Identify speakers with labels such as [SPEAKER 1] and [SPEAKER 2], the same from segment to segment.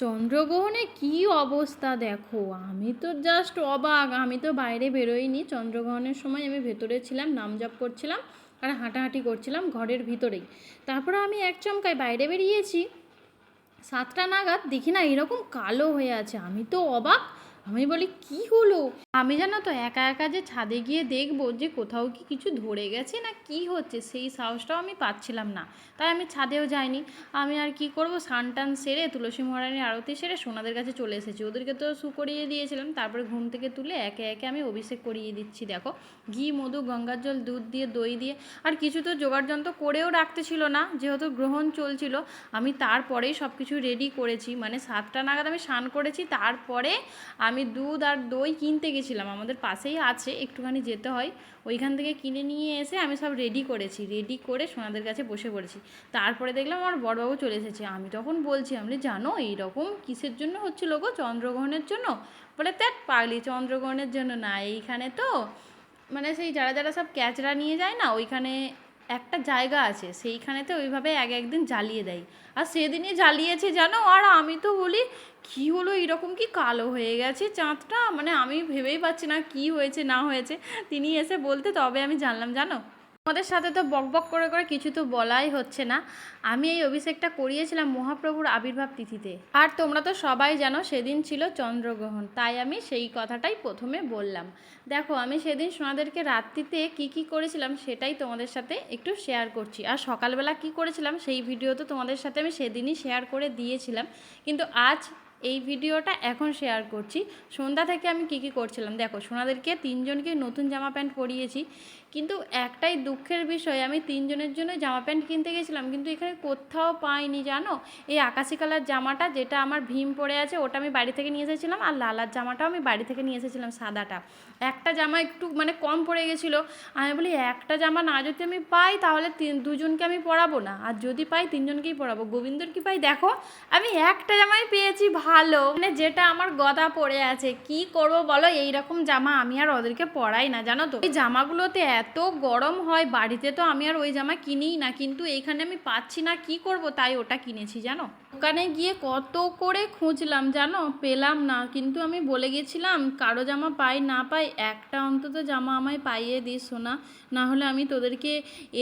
[SPEAKER 1] চন্দ্রগ্রহণে কি অবস্থা দেখো, আমি তো জাস্ট অবাক। আমি তো বাইরে বেরোইনি চন্দ্রগ্রহণের সময়, আমি ভেতরে ছিলাম, নাম জপ করছিলাম আর হাঁটাহাঁটি করছিলাম ঘরের ভিতরেই। তারপরে আমি এক চমকায় বাইরে বেরিয়েছি, 7টা নাগাদ দেখি না এরকম কালো হয়ে আছে। আমি তো অবাক। আমি বলি কি হলো। আমি জানো তো একা একা যে ছাদে গিয়ে দেখবো যে কোথাও কি কিছু ধরে গেছে না কি হচ্ছে, সেই সাহসটাও আমি পাচ্ছিলাম না। তাই আমি ছাদেও যাইনি। আমি আর কি করব, স্নান টান সেরে তুলসী মহারানীর আরতি সেরে সোনাদের কাছে চলে এসেছি। ওদেরকে তো শু করিয়ে দিয়েছিলাম, তারপরে ঘুম থেকে তুলে একে একে আমি অভিষেক করিয়ে দিচ্ছি। দেখো, ঘি, মধু, গঙ্গার জল, দুধ দিয়ে, দই দিয়ে, আর কিছু তো জোগাড় যন্ত্র করেও রাখতে ছিল না, যেহেতু গ্রহণ চলছিল। আমি তারপরেই সব কিছু রেডি করেছি, মানে 7টা নাগাদ আমি স্নান করেছি। তারপরে আমি দুধ আর দই কিনতে গেছিলাম, আমাদের পাশেই আছে, একটুখানি যেতে হয়। ওইখান থেকে কিনে নিয়ে এসে আমি সব রেডি করেছি, রেডি করে সোনাদের কাছে বসে পড়েছি। তারপরে দেখলাম আমার বড়বাবু চলে এসেছে। আমি তখন বলছি, আমি জানো এইরকম কিসের জন্য হচ্ছিল গো, চন্দ্রগ্রহণের জন্য? বলে ত্যাট পাগলি, চন্দ্রগ্রহণের জন্য না, এইখানে তো মানে সেই যারা যারা সব ক্যাচরা নিয়ে যায় না, ওইখানে একটা জায়গা আছে, সেইখানেতে ওইভাবে এক একদিন জ্বালিয়ে দেয়। আর সেদিনই জ্বালিয়েছে জানো। আর আমি তো বলি কী হলো, এরকম কি কালো হয়ে গেছে চাঁদটা, মানে আমি ভেবেই পাচ্ছি না কি হয়েছে না হয়েছে। তিনি এসে বলতে তবে আমি জানলাম জানো। আমাদের সাথে তো বকবক করে করে কিছু তো বলাই হচ্ছে না। আমি এই অভিষেকটা করিয়েছিলাম মহাপ্রভুর আবির্ভাব তিথিতে। আর তোমরা তো সবাই জানো সেদিন ছিল চন্দ্রগ্রহণ, তাই আমি সেই কথাটাই প্রথমে বললাম। দেখো, আমি সেদিন সোনাদেরকে রাত্রিতে কি কি করেছিলাম সেটাই তোমাদের সাথে একটু শেয়ার করছি। আর সকালবেলা কি করেছিলাম সেই ভিডিও তো তোমাদের সাথে আমি সেদিনই শেয়ার করে দিয়েছিলাম, কিন্তু আজ এই ভিডিওটা এখন শেয়ার করছি। সন্ধ্যা থেকে আমি কী কী করছিলাম দেখো। সোনাদেরকে 3জনকে নতুন জামা প্যান্ট পরিয়েছি, কিন্তু একটাই দুঃখের বিষয়, আমি 3জনের জন্য জামা প্যান্ট কিনতে গেছিলাম, কিন্তু এখানে কোথাও পাইনি জানো। এই আকাশি কালার জামাটা যেটা আমার ভীম পরে আছে ওটা আমি বাড়ি থেকে নিয়ে এসেছিলাম, আর লালার জামাটাও আমি বাড়ি থেকে নিয়ে এসেছিলাম, সাদাটা। একটা জামা একটু মানে কম পড়ে গেছিলো। আমি বলি একটা জামা না যদি আমি পাই তাহলে দুজনকে আমি পরাবো না, আর যদি পাই 3জনকেই পরাবো। গোবিন্দর কি পাই দেখো, আমি একটা জামাই পেয়েছি ভালো, মানে যেটা আমার গদা পড়ে আছে। কি করব বলো, এইরকম জামা আমি আর ওদেরকে পরাই না জানো তো। এই জামাগুলোতে এত গরম হয়, বাড়িতে তো আমি আর ওই জামা কিনিই না, কিন্তু এইখানে আমি পাচ্ছি না, কি করব, তাই ওটা কিনেছি জানো। দোকানে গিয়ে কত করে খুঁজলাম জানো, পেলাম না। কিন্তু আমি বলে গেছিলাম কারো জামা পাই না পাই একটা অন্তত জামা আমায় পাইয়ে দিস সোনা, না হলে আমি তোদেরকে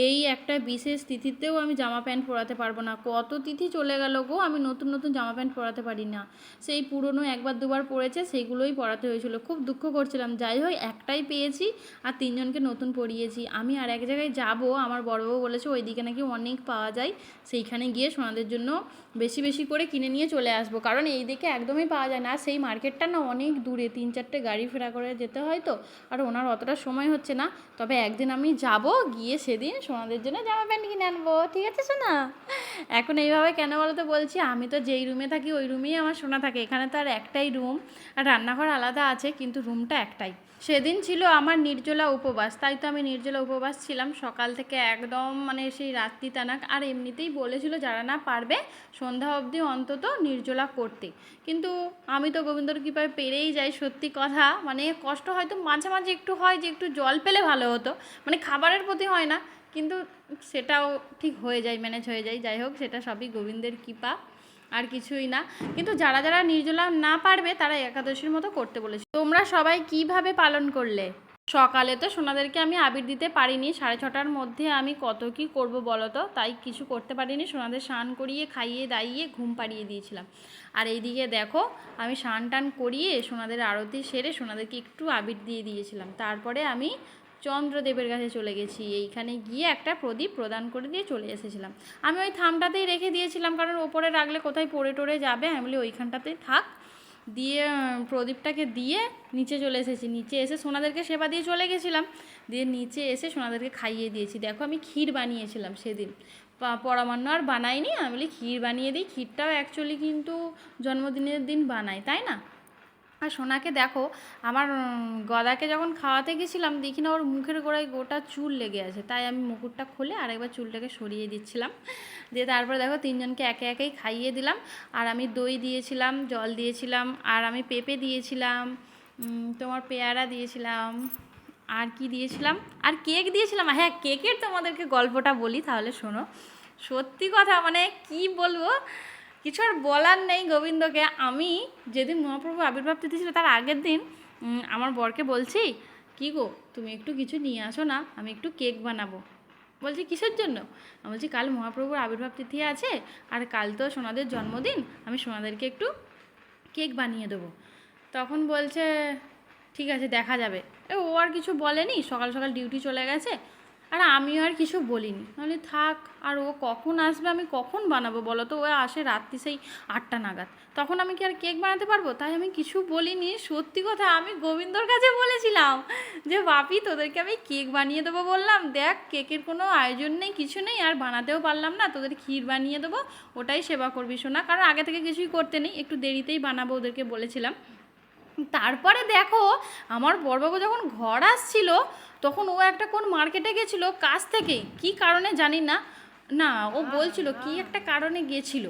[SPEAKER 1] এই একটা বিশেষ তিথিতেও আমি জামা প্যান্ট পরাতে পারবো না। কত তিথি চলে গেল গো, আমি নতুন নতুন জামা প্যান্ট পরাতে পারি না। সেই পুরনো একবার দুবার পরেছে সেইগুলোই পরাতে হয়েছিল, খুব দুঃখ করছিলাম। যাই হোক, একটাই পেয়েছি আর 3জনকে নতুন পরিয়েছি। আমি আর এক জায়গায় যাব, আমার বড়বাবু বলেছে ওইদিকে নাকি অনেক পাওয়া যায়, সেইখানে গিয়ে সোনাদের জন্য বেশি বেশি করে কিনে নিয়ে চলে আসবো, কারণ এই দিকে একদমই পাওয়া যায় না। আর সেই মার্কেটটা না অনেক দূরে, 3-4টে গাড়ি ফেরা করে যেতে হয় তো, আর ওনার অতটা সময় হচ্ছে না। তবে একদিন আমি যাব, গিয়ে সেদিন সোনাদের জন্য জামা প্যান্ট কিনে আনবো, ঠিক আছে সোনা? এখন এইভাবে কেন বলো তো বলছি, আমি তো যেই রুমে থাকি ওই রুমেই আমার সোনা থাকে। এখানে তো আর একটাই রুম, আর রান্নাঘর আলাদা আছে, কিন্তু রুমটা একটাই। সেদিন ছিল আমার নির্জলা উপবাস, তাই তো আমি নির্জলা উপবাস ছিলাম সকাল থেকে একদম, মানে সেই রাত্রি তানাক। আর এমনিতেই বলেছিল যারা না পারবে সন্ধ্যা অবধি অন্তত নির্জলা করতে, কিন্তু আমি তো গোবিন্দর কৃপায় পেরেই যাই। সত্যি কথা, মানে কষ্ট হয়তো মাঝে মাঝে একটু হয় যে একটু জল পেলে ভালো হতো, মানে খাবারের প্রতি হয় না, কিন্তু সেটাও ঠিক হয়ে যায়, ম্যানেজ হয়ে যায়। যাই হোক, সেটা সবই গোবিন্দের কৃপা, আর কিছুই না। কিন্তু যারা যারা নির্জলা না পারবে তারা একাদশীর মতো করতে বলেছে। তোমরা সবাই কিভাবে পালন করলে? সকালে তো সোনাদেরকে আমি আবির দিতে পারিনি, 6:30টার মধ্যে আমি কত কি করব বলো তো, তাই কিছু করতে পারিনি। সোনাদের স্নান করিয়ে খাইয়ে দাইয়ে ঘুম পাড়িয়ে দিয়েছিলাম। আর এইদিকে দেখো, আমি স্নান টান করিয়ে সোনাদের আরতি সেরে সোনাদেরকে একটু আবির দিয়ে দিয়েছিলাম। তারপরে আমি চন্দ্রদেবের কাছে চলে গেছি, এইখানে গিয়ে একটা প্রদীপ প্রদান করে দিয়ে চলে এসেছিলাম। আমি ওই থামটাতেই রেখে দিয়েছিলাম, কারণ ওপরে রাখলে কোথায় পড়ে টরে যাবে, আমি বলি ওইখানটাতেই থাক। দিয়ে প্রদীপটাকে দিয়ে নিচে চলে এসেছি। নিচে এসে সোনাদেরকে সেবা দিয়ে চলে গেছিলাম, দিয়ে নিচে এসে সোনাদেরকে খাইয়ে দিয়েছি। দেখো, আমি ক্ষীর বানিয়েছিলাম সেদিন, পরমান্ন আর বানাইনি। আমি বলি ক্ষীর বানিয়ে দিই, ক্ষীরটাও অ্যাকচুয়ালি কিন্তু জন্মদিনের দিন বানাই, তাই না? আর সোনাকে দেখো, আমার গদাকে যখন খাওয়াতে গেছিলাম দেখি না ওর মুখের গোড়ায় গোটা চুল লেগে আছে, তাই আমি মুকুটটা খুলে আরেকবার চুলটাকে সরিয়ে দিচ্ছিলাম। দিয়ে তারপরে দেখো 3জনকে একে একেই খাইয়ে দিলাম। আর আমি দই দিয়েছিলাম, জল দিয়েছিলাম, আর আমি পেঁপে দিয়েছিলাম, তোমার পেয়ারা দিয়েছিলাম, আর কি দিয়েছিলাম, আর কেক দিয়েছিলাম। হ্যাঁ, কেকের তোমাদেরকে গল্পটা বলি তাহলে শোনো। সত্যি কথা, মানে কি বলবো, কিছু আর বলার নেই গোবিন্দকে। আমি যেদিন মহাপ্রভু আবির্ভাব তিথি ছিল তার আগের দিন আমার বরকে বলছি, কী গো তুমি একটু কিছু নিয়ে আসো না, আমি একটু কেক বানাবো। বলছি কিসের জন্য? আমি বলছি কাল মহাপ্রভুর আবির্ভাব তিথি আছে, আর কাল তো সোনাদের জন্মদিন, আমি সোনাদেরকে একটু কেক বানিয়ে দেবো। তখন বলছে ঠিক আছে দেখা যাবে। ও আর কিছু বলেনি, সকাল সকাল ডিউটি চলে গেছে। আর আমিও আর কিছু বলিনি, তাহলে থাক। আর ও কখন আসবে, আমি কখন বানাবো বলো তো? ও আসে রাত্রি সেই 8টা নাগাদ, তখন আমি কি আর কেক বানাতে পারবো? তাই আমি কিছু বলিনি। সত্যি কথা, আমি গোবিন্দর কাছে বলেছিলাম যে বাপি তোদেরকে আমি কেক বানিয়ে দেবো বললাম, দেখ কেকের কোনো আয়োজন নেই, কিছু নেই, আর বানাতেও পারলাম না, তোদের ক্ষীর বানিয়ে দেবো, ওটাই সেবা করবি শোনা, কারণ আগে থেকে কিছুই করতে নেই, একটু দেরিতেই বানাবো ওদেরকে বলেছিলাম। তারপরে দেখো আমার বড়বাবু যখন ঘর আসছিল, তখন ও একটা কোন মার্কেটে গেছিলো কাছ থেকেই, কী কারণে জানি না, না ও বলছিল কি একটা কারণে গিয়েছিল,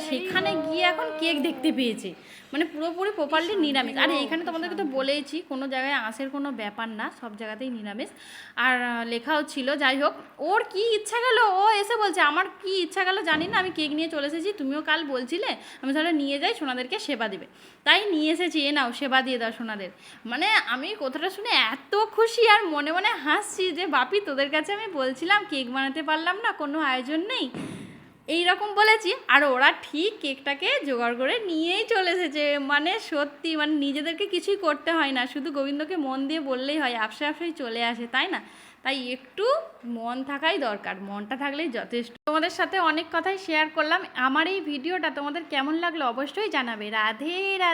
[SPEAKER 1] সেখানে গিয়ে এখন কেক দেখতে পেয়েছে, মানে পুরোপুরি প্রপারলি নিরামিষ। আর এইখানে তোমাদেরকে তো বলেইছি কোনো জায়গায় আঁশের কোনো ব্যাপার না, সব জায়গাতেই নিরামিষ। আর লেখাও ছিল। যাই হোক, ওর কি ইচ্ছা গেল, ও এসে বলছে আমার কি ইচ্ছা গেল জানি না, আমি কেক নিয়ে চলে এসেছি, তুমিও কাল বলছিলে আমি তাহলে নিয়ে যাই, সোনাদেরকে সেবা দেবে, তাই নিয়ে এসেছি, এ নাও সেবা দিয়ে দাও সোনাদের। মানে আমি কথাটা শুনে এত খুশি আর মনে মনে হাসছি যে বাপি তোদের কাছে আমি বলছিলাম কেক বানাতে পারলাম না, কোনো আয়োজন নেই, এই রকম বলেছি, আর ওরা ঠিক কেকটাকে জোগাড় করে নিয়েই চলে এসেছে। মানে সত্যি, মানে নিজেদেরকে কিছুই করতে হয় না, শুধু গোবিন্দকে মন দিয়ে বললেই হয়, আপসে আপসেই চলে আসে, তাই না? তাই একটু মন থাকাই দরকার, মনটা থাকলেই যথেষ্ট। তোমাদের সাথে অনেক কথাই শেয়ার করলাম। আমার এই ভিডিওটা তোমাদের কেমন লাগলো অবশ্যই জানাবে। রাধে রাধে।